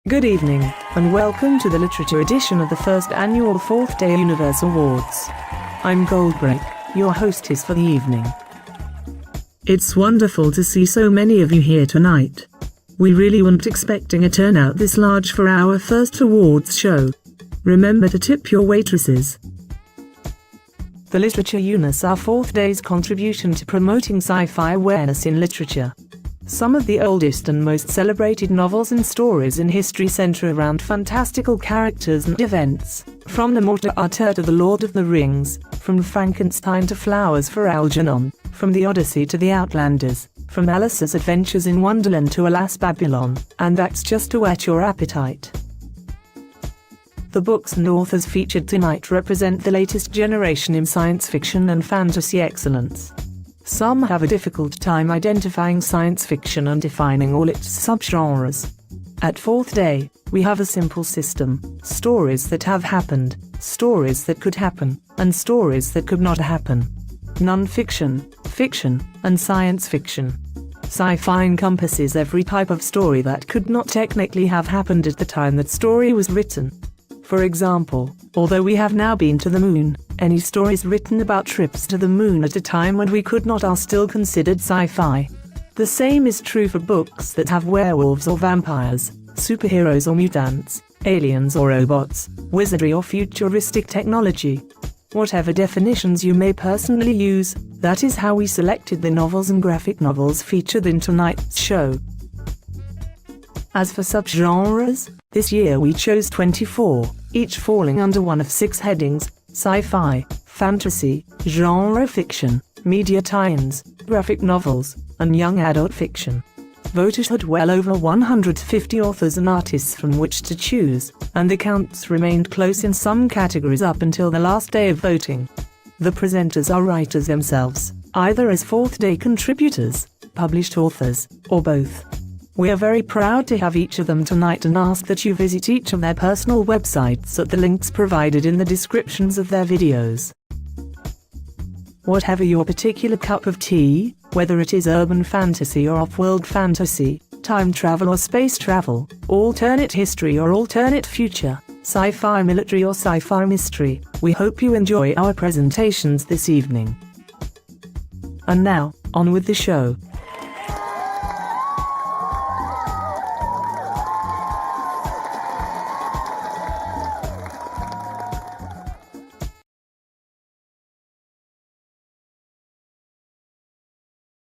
Good evening, and welcome to the literature edition of the first annual Fourth Day Universe Awards. I'm Goldbrick, your hostess for the evening. It's wonderful to see so many of you here tonight. We really weren't expecting a turnout this large for our first awards show. Remember to tip your waitresses. The Literature Unis, our fourth day's contribution to promoting sci-fi awareness in literature. Some of the oldest and most celebrated novels and stories in history center around fantastical characters and events, from the Morte d'Arthur to the Lord of the Rings, from Frankenstein to Flowers for Algernon, from the Odyssey to the Outlanders, from Alice's Adventures in Wonderland to Alas Babylon, and that's just to whet your appetite. The books and authors featured tonight represent the latest generation in science fiction and fantasy excellence. Some have a difficult time identifying science fiction and defining all its subgenres. At Fourth Day, we have a simple system: stories that have happened, stories that could happen, and stories that could not happen. Non-fiction, fiction, and science fiction. Sci-fi encompasses every type of story that could not technically have happened at the time that story was written. For example, although we have now been to the moon, any stories written about trips to the moon at a time when we could not are still considered sci-fi. The same is true for books that have werewolves or vampires, superheroes or mutants, aliens or robots, wizardry or futuristic technology. Whatever definitions you may personally use, that is how we selected the novels and graphic novels featured in tonight's show. As for subgenres, this year we chose 24, each falling under one of 6 headings: sci-fi, fantasy, genre fiction, media tie-ins, graphic novels, and young adult fiction. Voters had well over 150 authors and artists from which to choose, and the counts remained close in some categories up until the last day of voting. The presenters are writers themselves, either as Fourth Day contributors, published authors, or both. We are very proud to have each of them tonight and ask that you visit each of their personal websites at the links provided in the descriptions of their videos. Whatever your particular cup of tea, whether it is urban fantasy or off-world fantasy, time travel or space travel, alternate history or alternate future, sci-fi military or sci-fi mystery, we hope you enjoy our presentations this evening. And now, on with the show.